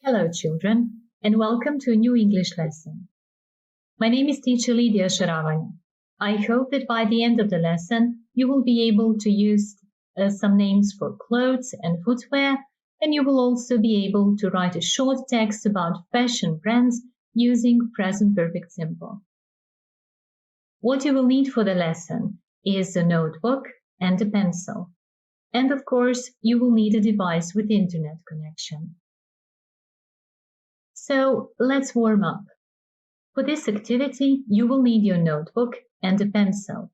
Hello children, and welcome to a new English lesson. My name is teacher Lydia Sharavanya. I hope that by the end of the lesson you will be able to use some names for clothes and footwear, and you will also be able to write a short text about fashion brands using present perfect simple. What you will need for the lesson is a notebook and a pencil. And of course, you will need a device with internet connection. So let's warm up. For this activity, you will need your notebook and a pencil.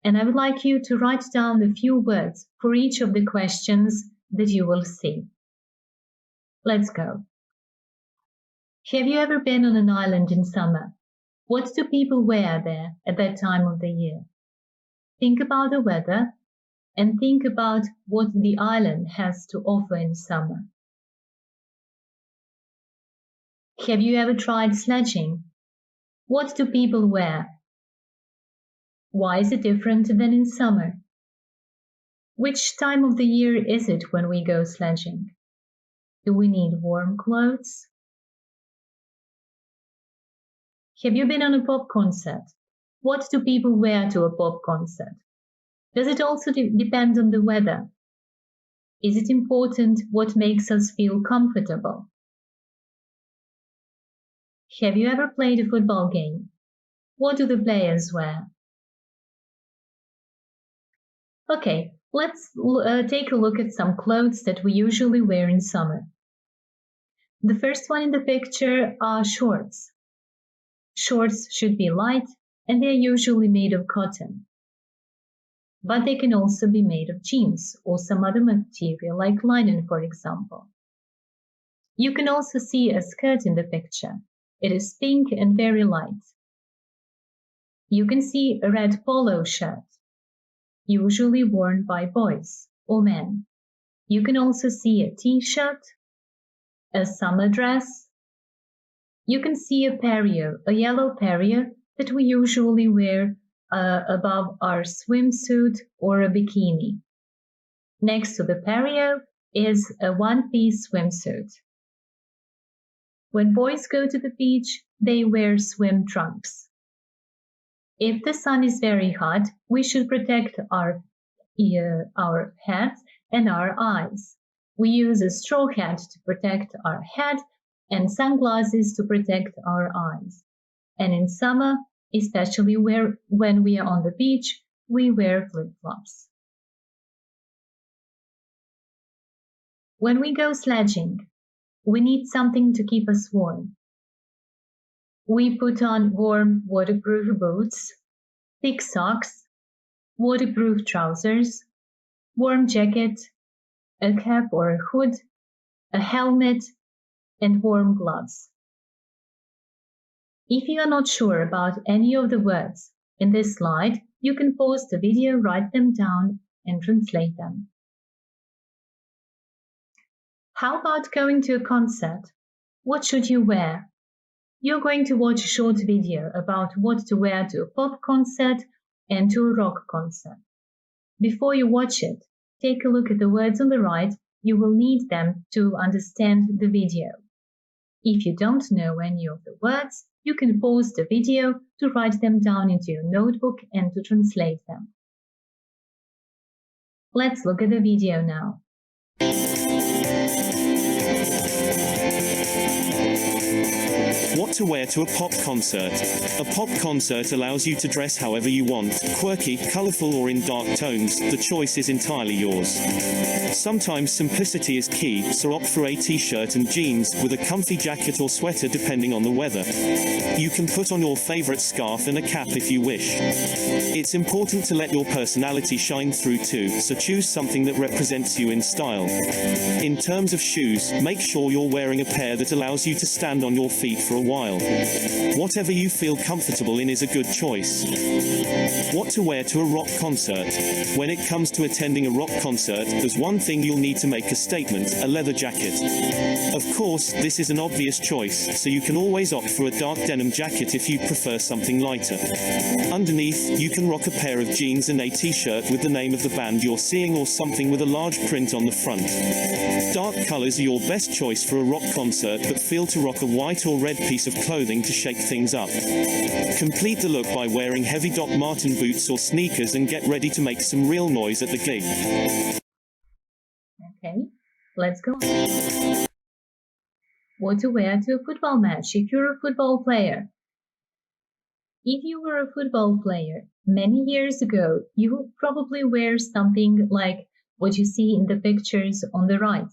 And I would like you to write down a few words for each of the questions that you will see. Let's go. Have you ever been on an island in summer? What do people wear there at that time of the year? Think about the weather and think about what the island has to offer in summer. Have you ever tried sledging? What do people wear? Why is it different than in summer? Which time of the year is it when we go sledging? Do we need warm clothes? Have you been on a pop concert? What do people wear to a pop concert? Does it also depend on the weather? Is it important what makes us feel comfortable? Have you ever played a football game? What do the players wear? Okay, let's take a look at some clothes that we usually wear in summer. The first one in the picture are shorts. Shorts should be light and they're usually made of cotton. But they can also be made of jeans or some other material like linen, for example. You can also see a skirt in the picture. It is pink and very light. You can see a red polo shirt, usually worn by boys or men. You can also see a t-shirt, a summer dress. You can see a pareo, a yellow pareo that we usually wear above our swimsuit or a bikini. Next to the pareo is a one-piece swimsuit. When boys go to the beach, they wear swim trunks. If the sun is very hot, we should protect our heads and our eyes. We use a straw hat to protect our head and sunglasses to protect our eyes. And in summer, especially when we are on the beach, we wear flip-flops. When we go sledging, we need something to keep us warm. We put on warm waterproof boots, thick socks, waterproof trousers, warm jacket, a cap or a hood, a helmet, and warm gloves. If you are not sure about any of the words in this slide, you can pause the video, write them down, and translate them. How about going to a concert? What should you wear? You're going to watch a short video about what to wear to a pop concert and to a rock concert. Before you watch it, take a look at the words on the right. You will need them to understand the video. If you don't know any of the words, you can pause the video to write them down into your notebook and to translate them. Let's look at the video now. What to wear to a pop concert. A pop concert allows you to dress however you want, quirky, colourful or in dark tones. The choice is entirely yours. Sometimes simplicity is key, so opt for a t-shirt and jeans with a comfy jacket or sweater depending on the weather. You can put on your favourite scarf and a cap if you wish. It's important to let your personality shine through too, so choose something that represents you in style. In terms of shoes, make sure you're wearing a pair that allows you to stand on your feet for a while. style. Whatever you feel comfortable in is a good choice. What to wear to a rock concert? When it comes to attending a rock concert, there's one thing you'll need to make a statement: a leather jacket. Of course, this is an obvious choice, so you can always opt for a dark denim jacket if you prefer something lighter. Underneath, you can rock a pair of jeans and a t-shirt with the name of the band you're seeing, or something with a large print on the front. Dark colors are your best choice for a rock concert, but feel to rock a white or red piece of clothing to shake things up. Complete the look by wearing heavy Doc Marten boots or sneakers and get ready to make some real noise at the gig. Okay, let's go. What to wear to a football match if you're a football player? If you were a football player many years ago, you would probably wear something like what you see in the pictures on the right: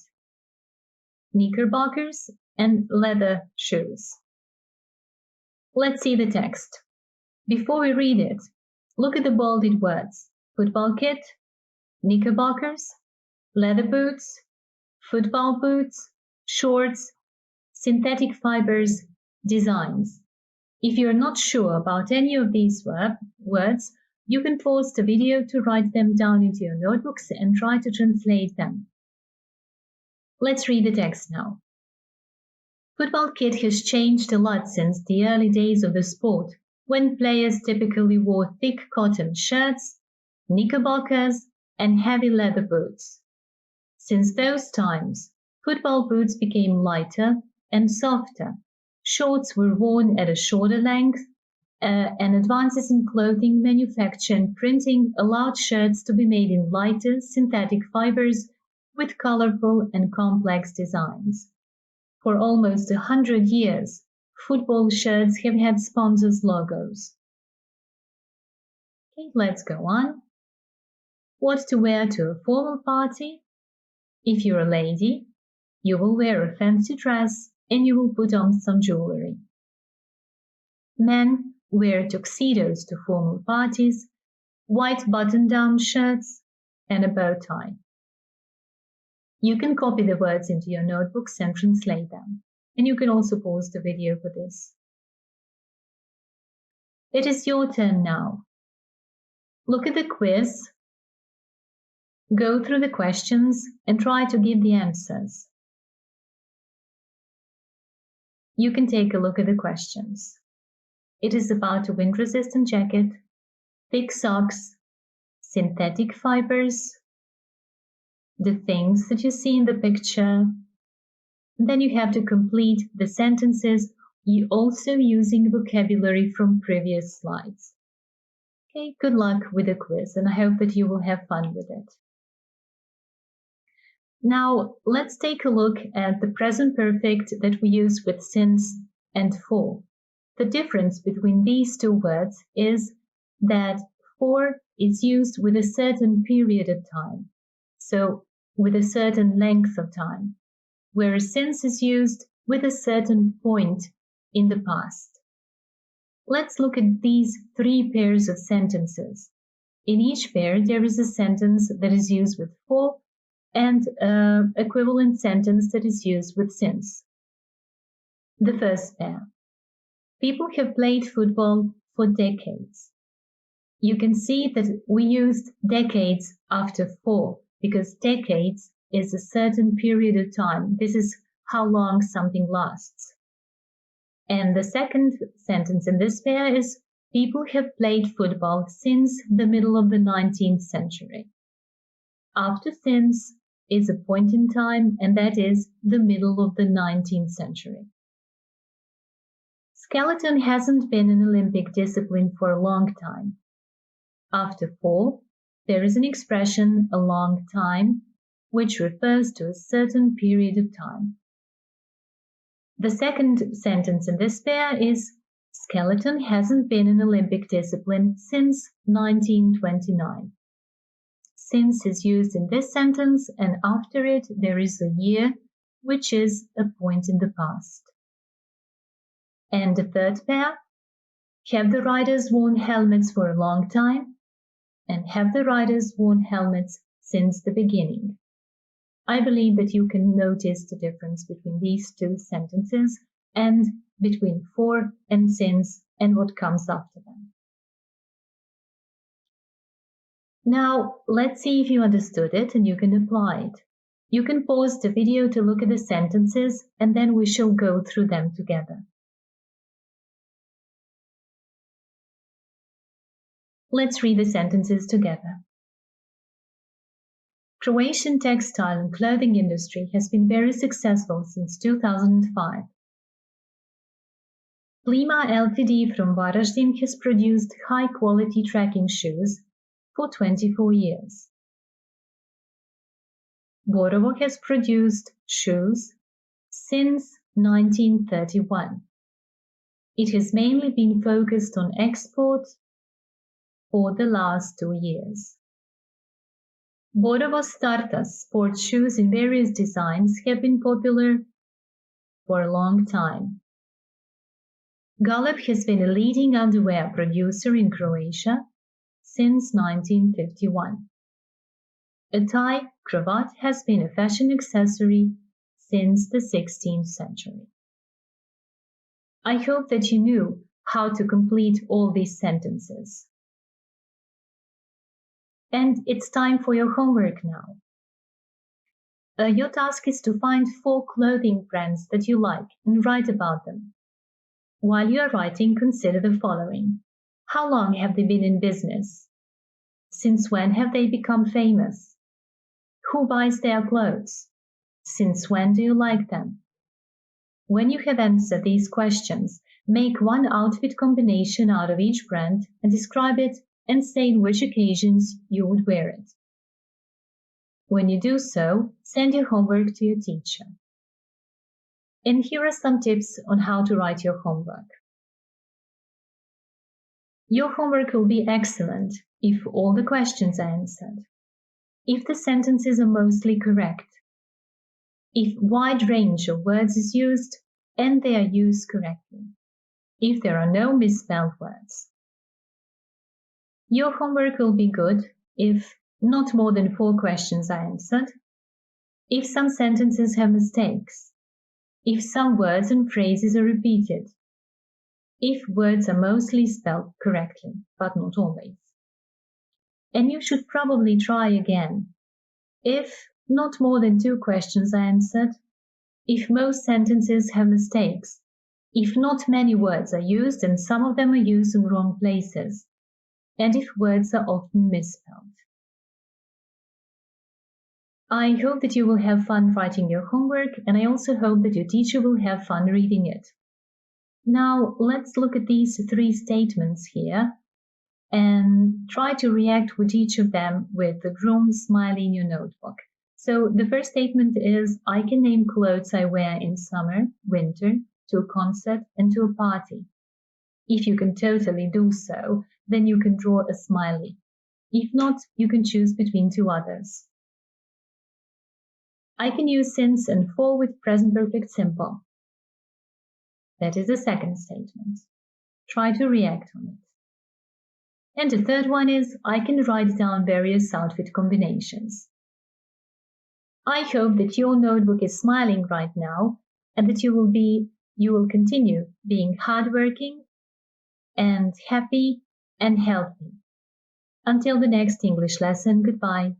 knickerbockers and leather shoes. Let's see the text. Before we read it, look at the bolded words: football kit, knickerbockers, leather boots, football boots, shorts, synthetic fibers, designs. If you're not sure about any of these words, you can pause the video to write them down into your notebooks and try to translate them. Let's read the text now. Football kit has changed a lot since the early days of the sport, when players typically wore thick cotton shirts, knickerbockers, and heavy leather boots. Since those times, football boots became lighter and softer. Shorts were worn at a shorter length, and advances in clothing manufacture and printing allowed shirts to be made in lighter synthetic fibers with colorful and complex designs. For almost 100 years, football shirts have had sponsors' logos. Okay, let's go on. What to wear to a formal party? If you're a lady, you will wear a fancy dress and you will put on some jewelry. Men wear tuxedos to formal parties, white button-down shirts, and a bow tie. You can copy the words into your notebooks and translate them, and you can also pause the video for this. It is your turn now. Look at the quiz, go through the questions, and try to give the answers. You can take a look at the questions. It is about a wind-resistant jacket, thick socks, synthetic fibers, the things that you see in the picture. Then you have to complete the sentences, also using vocabulary from previous slides. Okay, good luck with the quiz, and I hope that you will have fun with it. Now, let's take a look at the present perfect that we use with since and for. The difference between these two words is that for is used with a certain period of time, so with a certain length of time, whereas since is used with a certain point in the past. Let's look at these three pairs of sentences. In each pair, there is a sentence that is used with for and an equivalent sentence that is used with since. The first pair. People have played football for decades. You can see that we used decades after for, because decades is a certain period of time. This is how long something lasts. And the second sentence in this pair is people have played football since the middle of the 19th century. After since is a point in time, and that is the middle of the 19th century. Skeleton hasn't been an Olympic discipline for a long time. After for, there is an expression, a long time, which refers to a certain period of time. The second sentence in this pair is skeleton hasn't been an Olympic discipline since 1929. Since is used in this sentence, and after it there is a year, which is a point in the past. And the third pair, have the riders worn helmets for a long time? And have the riders worn helmets since the beginning? I believe that you can notice the difference between these two sentences, and between for and since and what comes after them. Now, let's see if you understood it and you can apply it. You can pause the video to look at the sentences and then we shall go through them together. Let's read the sentences together. Croatian textile and clothing industry has been very successful since 2005. Plima Ltd from Varaždin has produced high-quality trekking shoes for 24 years. Borovo has produced shoes since 1931. It has mainly been focused on export for the last 2 years. Borovo Startas sports shoes in various designs have been popular for a long time. Galeb has been a leading underwear producer in Croatia since 1951. A tie, cravat, has been a fashion accessory since the 16th century. I hope that you knew how to complete all these sentences. And it's time for your homework now. Your task is to find 4 clothing brands that you like and write about them. While you are writing, consider the following. How long have they been in business? Since when have they become famous? Who buys their clothes? Since when do you like them? When you have answered these questions, make one outfit combination out of each brand and describe it and say in which occasions you would wear it. When you do so, send your homework to your teacher. And here are some tips on how to write your homework. Your homework will be excellent if all the questions are answered, if the sentences are mostly correct, if wide range of words is used and they are used correctly, if there are no misspelled words. Your homework will be good if not more than 4 questions are answered, if some sentences have mistakes, if some words and phrases are repeated, if words are mostly spelled correctly, but not always. And you should probably try again if not more than 2 questions are answered, if most sentences have mistakes, if not many words are used and some of them are used in wrong places, and if words are often misspelled. I hope that you will have fun writing your homework, and I also hope that your teacher will have fun reading it. Now, let's look at these 3 statements here and try to react with each of them with the groom smiley in your notebook. So the first statement is, I can name clothes I wear in summer, winter, to a concert and to a party. If you can totally do so, then you can draw a smiley. If not, you can choose between 2 others. I can use since and for with present perfect simple. That is the second statement. Try to react on it. And the third one is, I can write down various outfit combinations. I hope that your notebook is smiling right now and that you will continue being hardworking and happy and healthy. Until the next English lesson, goodbye.